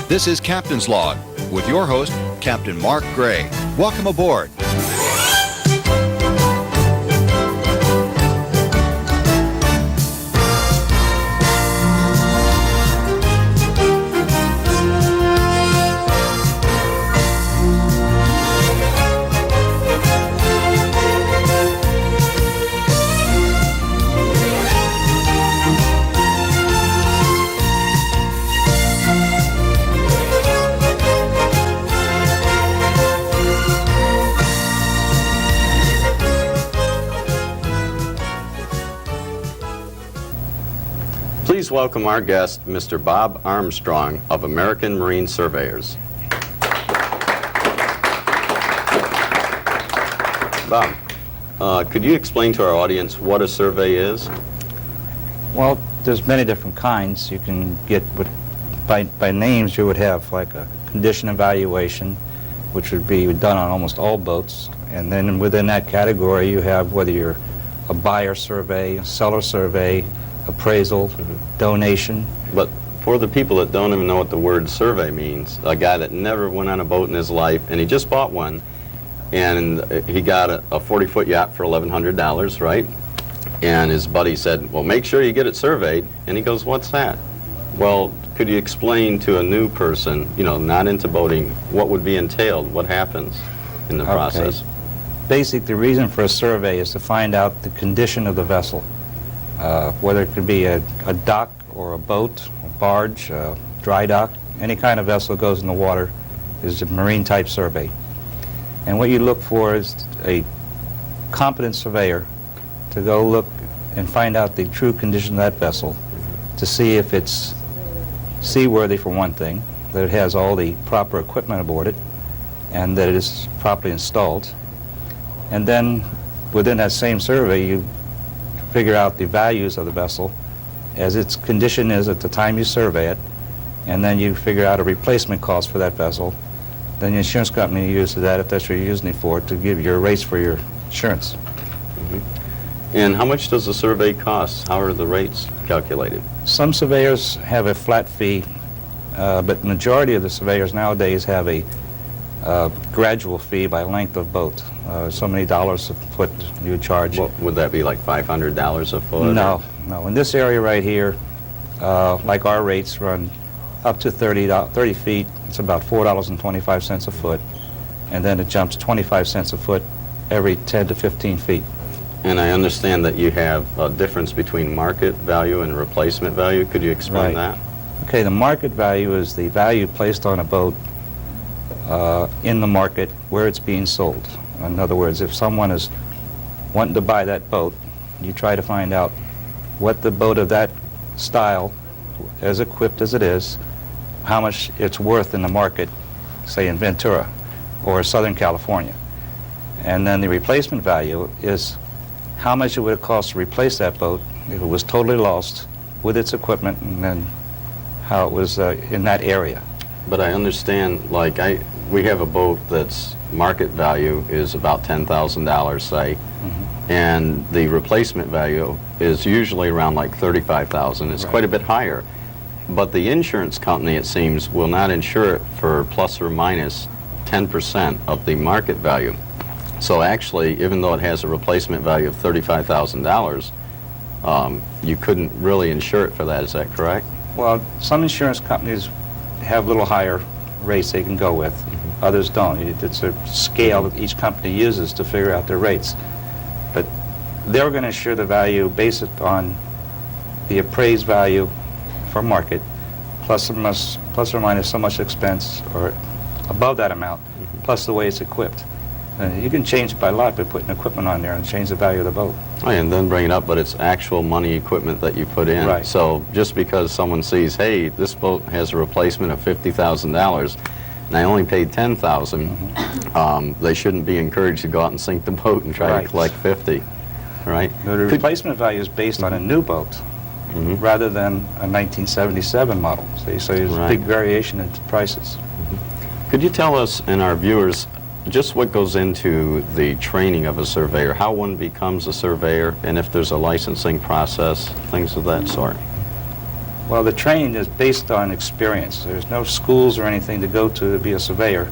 This is Captain's Log with your host, Captain Mark Gray. Welcome aboard. Please welcome our guest, Mr. Bob Armstrong of American Marine Surveyors. Bob, could you explain to our audience what a survey is? Well, there's many different kinds. You can get, by names, you would have like a condition evaluation, which would be done on almost all boats. And then within that category, you have whether you're a buyer survey, a seller survey, appraisal, donation. But for the people that don't even know what the word survey means, a guy that never went on a boat in his life, and he just bought one, and he got a 40-foot yacht for $1,100, right? And his buddy said, well, make sure you get it surveyed. And he goes, what's that? Well, could you explain to a new person, you know, not into boating, what would be entailed, what happens in the process? Basically, the reason for a survey is to find out the condition of the vessel. Whether it could be a dock or a boat, a barge, a dry dock, any kind of vessel that goes in the water is a marine type survey. And what you look for is a competent surveyor to go look and find out the true condition of that vessel, to see if it's seaworthy for one thing, that it has all the proper equipment aboard it, and that it is properly installed. And then within that same survey, you figure out the values of the vessel as its condition is at the time you survey it, and then you figure out a replacement cost for that vessel. Then the insurance company uses that, if that's what you're using it for, to give you a rates for your insurance. And how much does the survey cost? How are the rates calculated? Some surveyors have a flat fee, but the majority of the surveyors nowadays have a gradual fee by length of boat. So many dollars a foot you would charge. What, would that be like $500 a foot? No, no. In this area right here, like our rates run up to 30 feet, it's about $4.25 a foot, and then it jumps 25 cents a foot every 10 to 15 feet. And I understand that you have a difference between market value and replacement value. Could you explain that? Okay, the market value is the value placed on a boat in the market where it's being sold. In other words, if someone is wanting to buy that boat, you try to find out what the boat of that style, as equipped as it is, how much it's worth in the market, say in Ventura or Southern California. And then the replacement value is how much it would have cost to replace that boat if it was totally lost with its equipment, and then how it was in that area. But I understand, like, we have a boat that's market value is about $10,000, say, and the replacement value is usually around like $35,000. It's quite a bit higher. But the insurance company, it seems, will not insure it for plus or minus 10% of the market value. So actually, even though it has a replacement value of $35,000, you couldn't really insure it for that. Is that correct? Well, some insurance companies have a little higher rates they can go with. Others don't. It's a scale that each company uses to figure out their rates. But they're going to insure the value based on the appraised value for market, plus or minus so much expense, or above that amount, plus the way it's equipped. And you can change it by lot by putting equipment on there and change the value of the boat. Oh, and then bring it up, but it's actual money equipment that you put in. Right. So just because someone sees, hey, this boat has a replacement of $50,000, and I only paid $10,000, they shouldn't be encouraged to go out and sink the boat and try to collect 50, right? The replacement value is based on a new boat rather than a 1977 model. So there's a big variation in prices. Could you tell us and our viewers just what goes into the training of a surveyor, how one becomes a surveyor, and if there's a licensing process, things of that sort? Well, the training is based on experience. There's no schools or anything to go to be a surveyor.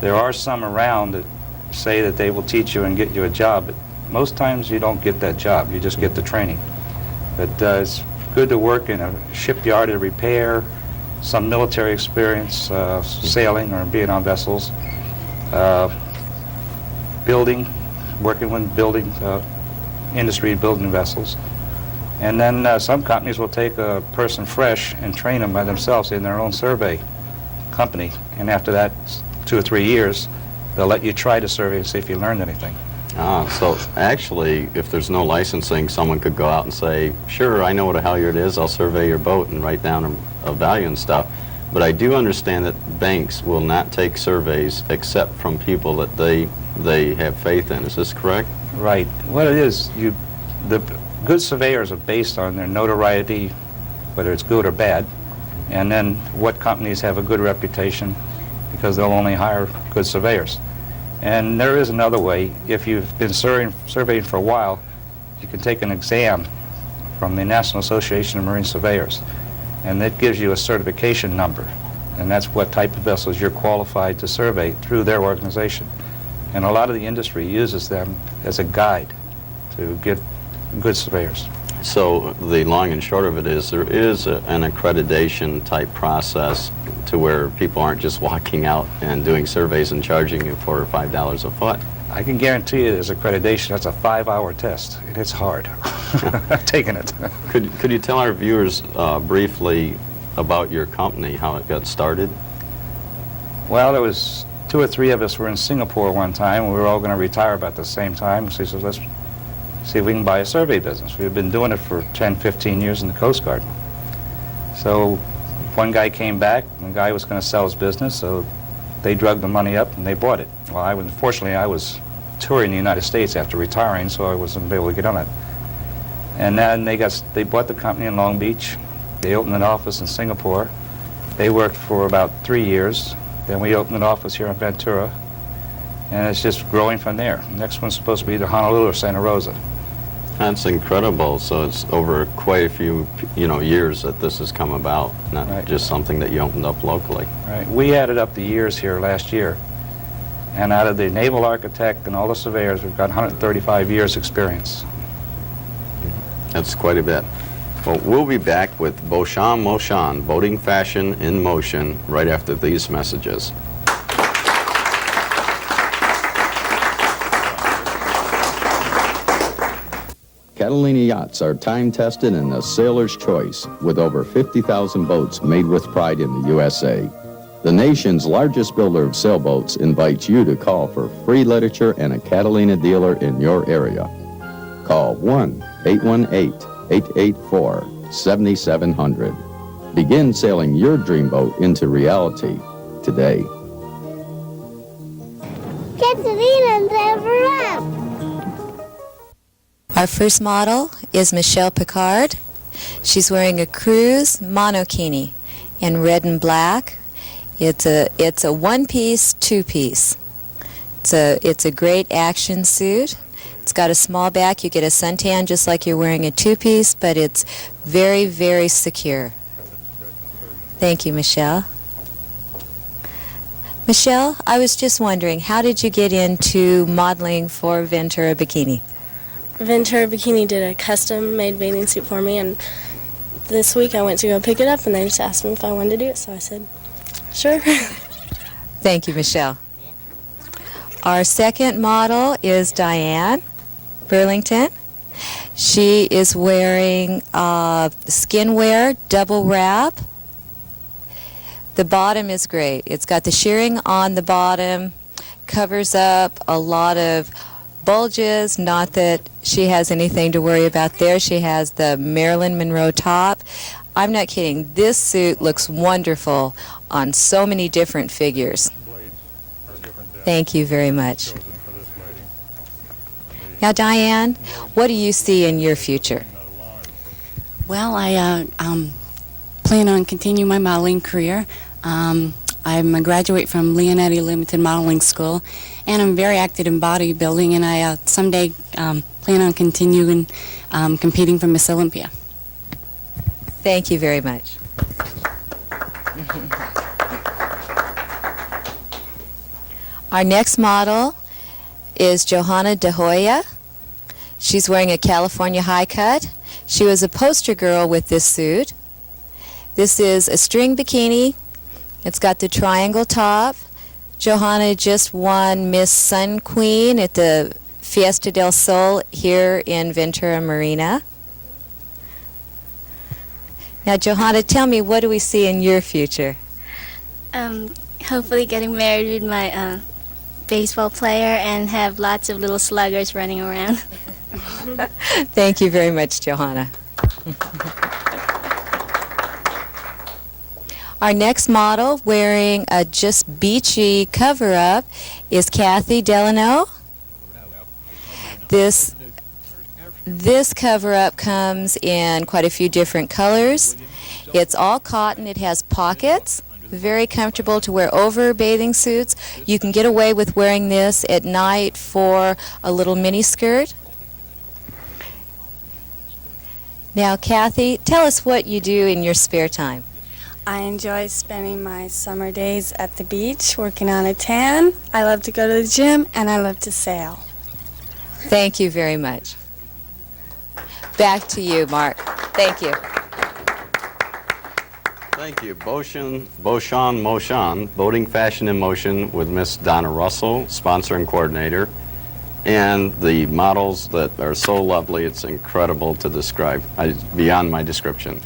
There are some around that say that they will teach you and get you a job, but most times you don't get that job. You just get the training. But it's good to work in a shipyard to repair, some military experience, sailing or being on vessels, building, working with building industry, building vessels. And then some companies will take a person fresh and train them by themselves in their own survey company. And after that, 2 or 3 years, they'll let you try to survey and see if you learned anything. So actually, if there's no licensing, someone could go out and say, sure, I know what a halyard is, I'll survey your boat and write down a value and stuff. But I do understand that banks will not take surveys except from people that they have faith in. Is this correct? Right. What it is, the good surveyors are based on their notoriety, whether it's good or bad, and then what companies have a good reputation, because they'll only hire good surveyors. And there is another way. If you've been surveying for a while, you can take an exam from the National Association of Marine Surveyors, and that gives you a certification number, and that's what type of vessels you're qualified to survey through their organization. And a lot of the industry uses them as a guide to get good surveyors. So the long and short of it is there is an accreditation type process to where people aren't just walking out and doing surveys and charging you $4 or $5 a foot. I can guarantee you there's accreditation. That's a 5-hour test, and it's hard. I've taken it. Could you tell our viewers briefly about your company, how it got started? Well, there was 2 or 3 of us were in Singapore one time. We were all going to retire about the same time. So he said, let's see if we can buy a survey business. We've been doing it for 10, 15 years in the Coast Guard. So one guy came back, and the guy was going to sell his business, so they drug the money up and they bought it. Well, unfortunately, I was touring the United States after retiring, so I wasn't able to get on it. And then they bought the company in Long Beach. They opened an office in Singapore. They worked for about 3 years. Then we opened an office here in Ventura, and it's just growing from there. Next one's supposed to be either Honolulu or Santa Rosa. That's incredible. So it's over quite a few, years that this has come about, not Right. just something that you opened up locally. Right. We added up the years here last year, and out of the naval architect and all the surveyors, we've got 135 years experience. That's quite a bit. Well, we'll be back with Beauchamp Motion, boating fashion in motion, right after these messages. Catalina yachts are time-tested and a sailor's choice, with over 50,000 boats made with pride in the USA. The nation's largest builder of sailboats invites you to call for free literature and a Catalina dealer in your area. Call 1-818-884-7700. Begin sailing your dream boat into reality today. Catalina never up. Our first model is Michelle Picard. She's wearing a cruise monokini in red and black. It's a one-piece, two-piece. It's a great action suit. It's got a small back. You get a suntan just like you're wearing a two-piece, but it's very, very secure. Thank you, Michelle. Michelle, I was just wondering, how did you get into modeling for Ventura Bikini? Ventura Bikini did a custom-made bathing suit for me, and this week I went to go pick it up, and they just asked me if I wanted to do it, so I said, sure. Thank you, Michelle. Our second model is Diane Burlington. She is wearing skinwear double wrap. The bottom is great. It's got the shearing on the bottom, covers up a lot of bulges, not that she has anything to worry about there. She has the Marilyn Monroe top. I'm not kidding. This suit looks wonderful on so many different figures. Thank you very much. Now, Diane, what do you see in your future? Well, I plan on continuing my modeling career. I'm a graduate from Leonetti Limited Modeling School, and I'm very active in bodybuilding, and I someday plan on continuing competing for Miss Olympia. Thank you very much. Our next model is Johanna De Hoya. She's wearing a California high cut. She was a poster girl with this suit. This is a string bikini. It's got the triangle top. Johanna just won Miss Sun Queen at the Fiesta del Sol here in Ventura Marina. Now, Johanna, tell me, what do we see in your future? Hopefully getting married with my baseball player and have lots of little sluggers running around. Thank you very much, Johanna. Our next model wearing a just beachy cover-up is Kathy Delano. This cover-up comes in quite a few different colors. It's all cotton. It has pockets. Very comfortable to wear over bathing suits. You can get away with wearing this at night for a little mini skirt. Now, Kathy, tell us what you do in your spare time. I enjoy spending my summer days at the beach working on a tan. I love to go to the gym, and I love to sail. Thank you very much. Back to you, Mark. Thank you. Thank you. Beauchamp Motion, Boating Fashion in Motion with Miss Donna Russell, sponsor and coordinator. And the models that are so lovely, it's incredible to describe, beyond my description.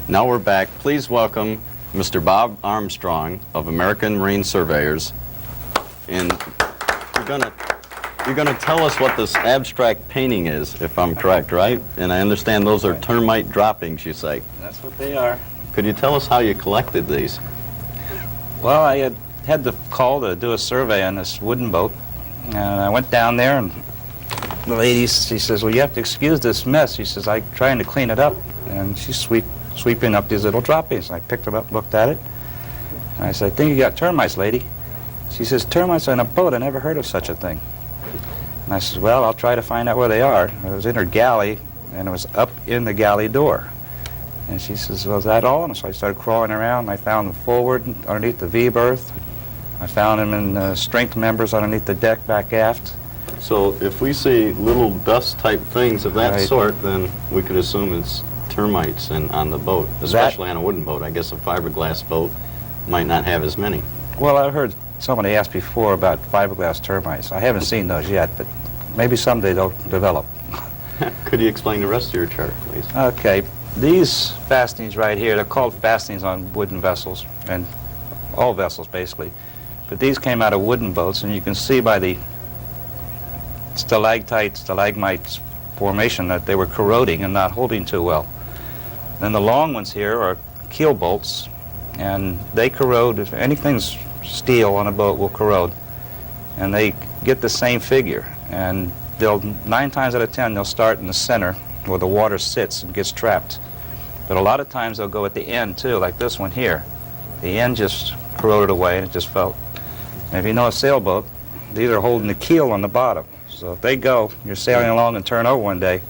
Now we're back. Please welcome Mr. Bob Armstrong of American Marine Surveyors. And you're gonna tell us what this abstract painting is, if I'm correct, right? And I understand those are termite droppings, you say. That's what they are. Could you tell us how you collected these? Well, I had the call to do a survey on this wooden boat, and I went down there, and the lady, she says, well, you have to excuse this mess. She says, I'm trying to clean it up, and she's sweeping up these little droppings. And I picked them up, looked at it, and I said, I think you got termites, lady. She says, termites on a boat? I never heard of such a thing. And I said, well, I'll try to find out where they are. It was in her galley, and it was up in the galley door. And she says, well, is that all? And so I started crawling around, and I found them forward underneath the V-berth. I found them in strength members underneath the deck back aft. So if we see little dust-type things of that Right. sort, then we could assume it's termites on the boat, especially on a wooden boat. I guess a fiberglass boat might not have as many. Well, I heard somebody ask before about fiberglass termites. I haven't seen those yet, but maybe someday they'll develop. Could you explain the rest of your chart, please? Okay, these fastenings right here, they're called fastenings on wooden vessels, and all vessels basically. But these came out of wooden boats, and you can see by the stalagmites formation that they were corroding and not holding too well. Then the long ones here are keel bolts, and they corrode. If anything's steel on a boat will corrode, and they get the same figure. And they'll 9 times out of 10 they'll start in the center where the water sits and gets trapped. But a lot of times they'll go at the end too, like this one here. The end just corroded away and it just fell. And if you know a sailboat, these are holding the keel on the bottom. So if they go, you're sailing along and turn over one day,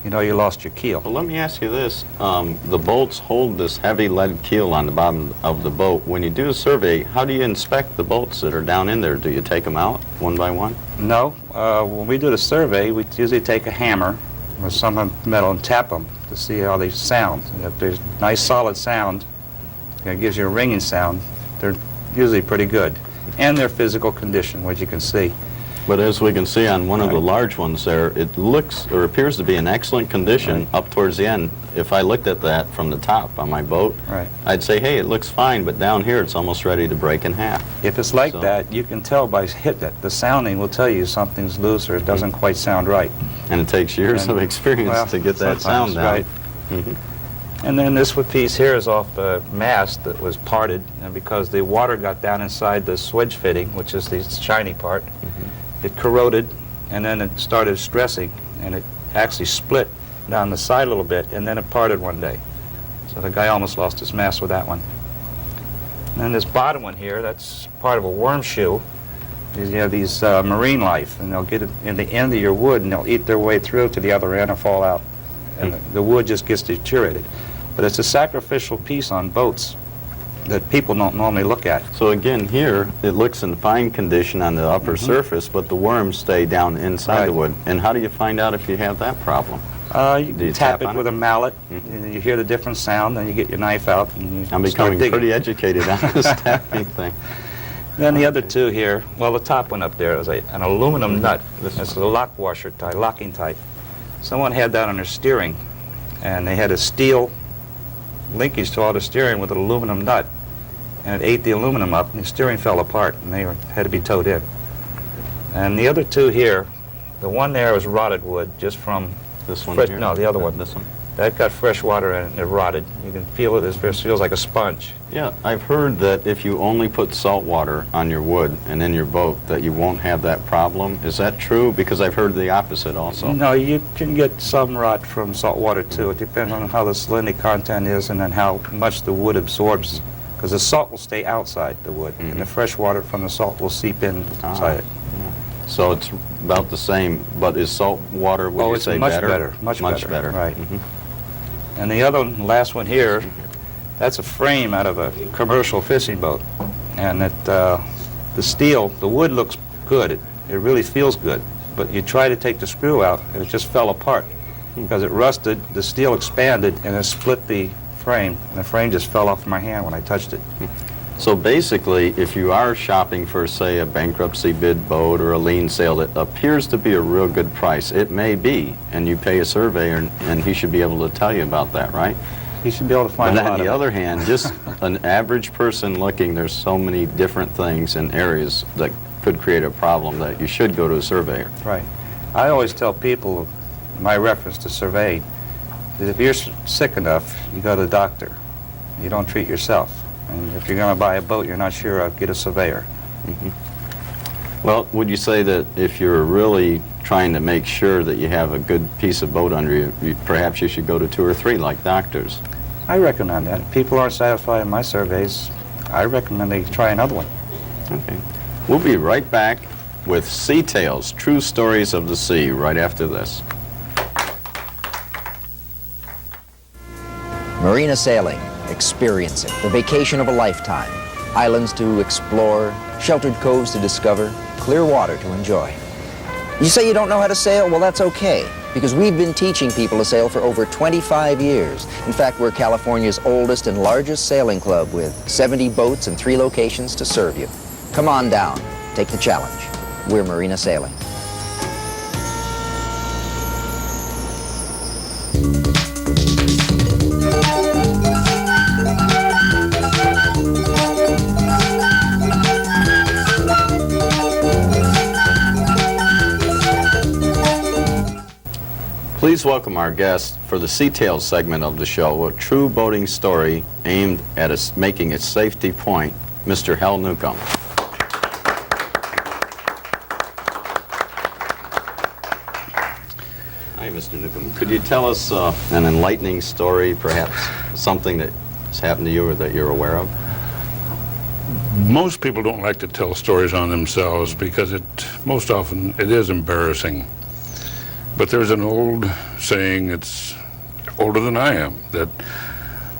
you know you lost your keel. Well, let me ask you this. The boats hold this heavy lead keel on the bottom of the boat. When you do a survey, how do you inspect the boats that are down in there? Do you take them out one by one? No. When we do the survey, we usually take a hammer or some metal and tap them to see how they sound. And if there's nice solid sound, it gives you a ringing sound, they're usually pretty good. And their physical condition, which you can see. But as we can see on one of the large ones there, it looks or appears to be in excellent condition up towards the end. If I looked at that from the top on my boat, I'd say, hey, it looks fine, but down here it's almost ready to break in half. If it's like that, you can tell by hitting it. The sounding will tell you something's loose or it doesn't quite sound right. And it takes years of experience to get that sound down. Right. And then this piece here is off a mast that was parted, and because the water got down inside the swedge fitting, which is the shiny part, it corroded, and then it started stressing, and it actually split down the side a little bit, and then it parted one day. So the guy almost lost his mast with that one. And then this bottom one here, that's part of a worm shoe. You have these marine life, and they'll get it in the end of your wood, and they'll eat their way through to the other end and fall out. And the wood just gets deteriorated. But it's a sacrificial piece on boats that people don't normally look at. So again, here, it looks in fine condition on the upper surface, but the worms stay down inside the Right. wood. And how do you find out if you have that problem? You Do you tap tap it on with it? a mallet, and you hear the different sound, then you get your knife out and you I'm start becoming digging. pretty educated on this tapping thing. Then the other two here, well, the top one up there is an aluminum nut. This It's a lock washer type, locking type. Someone had that on their steering, and they had a steel linkage to all the steering with an aluminum nut, and it ate the aluminum up, and the steering fell apart, and had to be towed in. And the other two here, the one there was rotted wood, just from This one fresh, here? no, the other one. This one? That got fresh water in it, and it rotted. You can feel it. It feels like a sponge. Yeah, I've heard that if you only put salt water on your wood and in your boat, that you won't have that problem. Is that true? Because I've heard the opposite also. No, you can get some rot from salt water too. It depends on how the salinity content is and then how much the wood absorbs. Because the salt will stay outside the wood, and the fresh water from the salt will seep inside it. So it's about the same, but is salt water, would you it's say, much better? better, much better. Right. Mhm. And the other one, last one here, that's a frame out of a commercial fishing boat. And the steel, the wood looks good. It really feels good. But you try to take the screw out, and it just fell apart. Because it rusted, the steel expanded, and it split the frame. And the frame just fell off my hand when I touched it. So basically, if you are shopping for, say, a bankruptcy bid boat or a lien sale that appears to be a real good price, it may be, and you pay a surveyor, and he should be able to tell you about that, right? You should be able to find But a lot on the of other hand, just an average person looking, there's so many different things and areas that could create a problem that you should go to a surveyor. it. Right. I always tell people, my reference to surveying, is if you're sick enough, you go to the doctor. You don't treat yourself. And if you're going to buy a boat you're not sure of, get a surveyor. Well, would you say that if you're really trying to make sure that you have a good piece of boat under you, perhaps you should go to 2 or 3 like doctors? I recommend that. If people aren't satisfied in my surveys, I recommend they try another one. Okay. We'll be right back with Sea Tales, True Stories of the Sea, right after this. Marina sailing, experience it, the vacation of a lifetime. Islands to explore, sheltered coves to discover, clear water to enjoy. You say you don't know how to sail? Well, that's okay, because we've been teaching people to sail for over 25 years. In fact, we're California's oldest and largest sailing club with 70 boats and 3 locations to serve you. Come on down, take the challenge. We're Marina Sailing. Please welcome our guest for the Sea Tales segment of the show, a true boating story aimed at making a safety point, Mr. Hal Newcomb. Hi, Mr. Newcomb. Could you tell us an enlightening story, perhaps something that has happened to you or that you're aware of? Most people don't like to tell stories on themselves because most often it is embarrassing. But there's an old saying, it's older than I am, that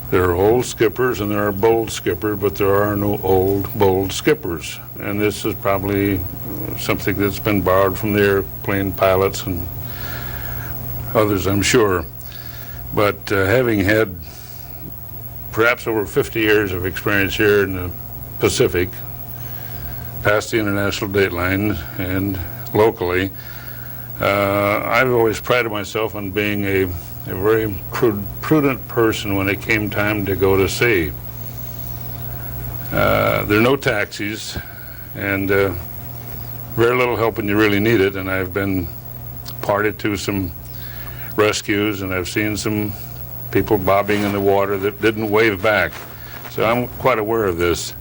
there are old skippers and there are bold skippers, but there are no old, bold skippers. And this is probably something that's been borrowed from the airplane pilots and others, I'm sure. But having had perhaps over 50 years of experience here in the Pacific, past the international date line and locally, I've always prided myself on being a very prudent person when it came time to go to sea. There are no taxis and very little help when you really need it, and I've been party to some rescues and I've seen some people bobbing in the water that didn't wave back. So I'm quite aware of this.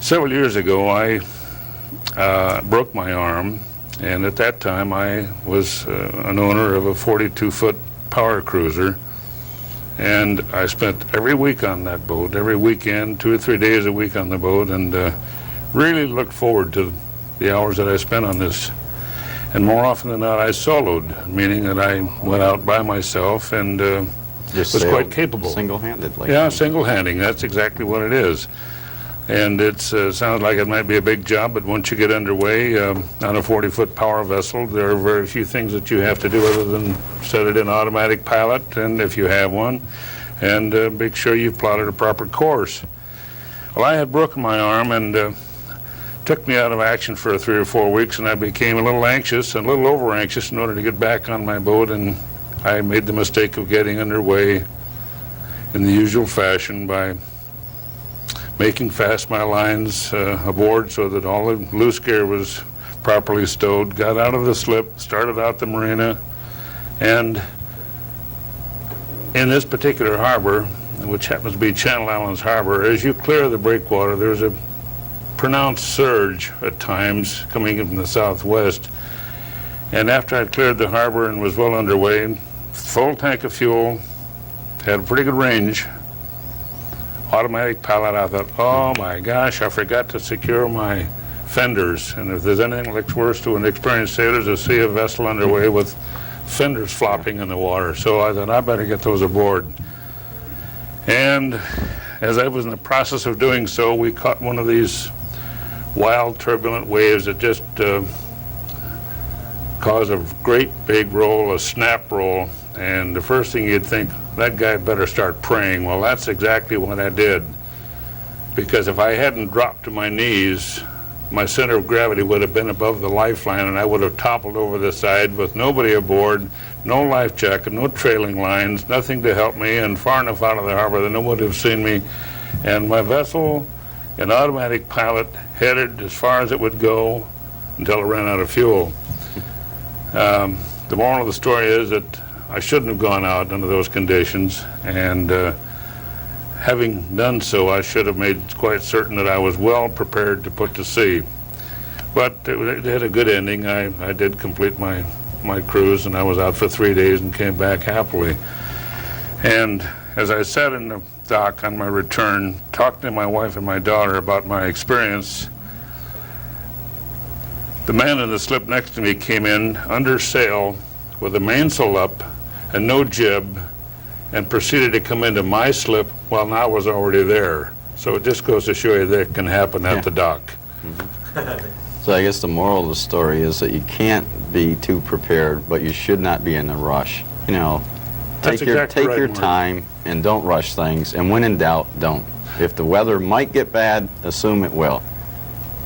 Several years ago I broke my arm, and at that time I was an owner of a 42-foot power cruiser, and I spent every week on that boat, every weekend, 2 or 3 days a week on the boat, and really looked forward to the hours that I spent on this. And more often than not I soloed, meaning that I went out by myself and Just was quite sailed capable. Single-handedly. Yeah, single-handing, that's exactly what it is. And it sounds like it might be a big job, but once you get underway on a 40-foot power vessel, there are very few things that you have to do other than set it in automatic pilot, and if you have one, and make sure you've plotted a proper course. Well, I had broken my arm, and took me out of action for 3 or 4 weeks, and I became a little anxious, and a little over-anxious in order to get back on my boat, and I made the mistake of getting underway in the usual fashion by making fast my lines aboard so that all the loose gear was properly stowed, got out of the slip, started out the marina, and in this particular harbor, which happens to be Channel Islands Harbor, as you clear the breakwater, there's a pronounced surge at times coming in from the southwest. And after I'd cleared the harbor and was well underway, full tank of fuel, had a pretty good range, automatic pilot, I thought, oh my gosh, I forgot to secure my fenders. And if there's anything that looks worse to an experienced sailor is to see a vessel underway with fenders flopping in the water. So I thought, I better get those aboard. And as I was in the process of doing so, we caught one of these wild, turbulent waves that just caused a great big roll, a snap roll. And the first thing you'd think, that guy better start praying. Well, that's exactly what I did. Because if I hadn't dropped to my knees, my center of gravity would have been above the lifeline, and I would have toppled over the side with nobody aboard, no life jacket, no trailing lines, nothing to help me, and far enough out of the harbor that no one would have seen me. And my vessel, an automatic pilot, headed as far as it would go until it ran out of fuel. The moral of the story is that I shouldn't have gone out under those conditions, and having done so, I should have made quite certain that I was well prepared to put to sea. But it had a good ending. I did complete my cruise, and I was out for 3 days and came back happily. And as I sat in the dock on my return, talking to my wife and my daughter about my experience, the man in the slip next to me came in under sail with the mainsail up and no jib, and proceeded to come into my slip while I was already there. So it just goes to show you that it can happen at the dock. So I guess the moral of the story is that you can't be too prepared, but you should not be in a rush. You know, take your time and don't rush things, and when in doubt, don't. If the weather might get bad, assume it will.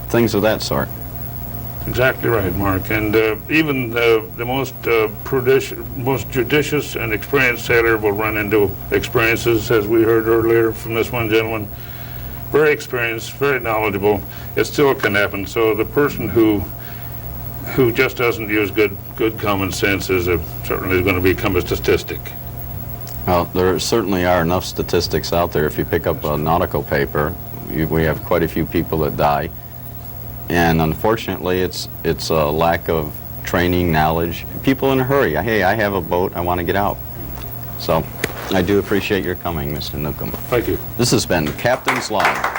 Things of that sort. Exactly right, Mark. And even the most judicious and experienced sailor will run into experiences, as we heard earlier from this one gentleman. Very experienced, very knowledgeable. It still can happen. So the person who just doesn't use good common sense is certainly going to become a statistic. Well, there certainly are enough statistics out there. If you pick up a nautical paper, we have quite a few people that die. And unfortunately, it's a lack of training, knowledge. People in a hurry. Hey, I have a boat, I want to get out. So I do appreciate your coming, Mr. Newcomb. Thank you. This has been Captain's Log.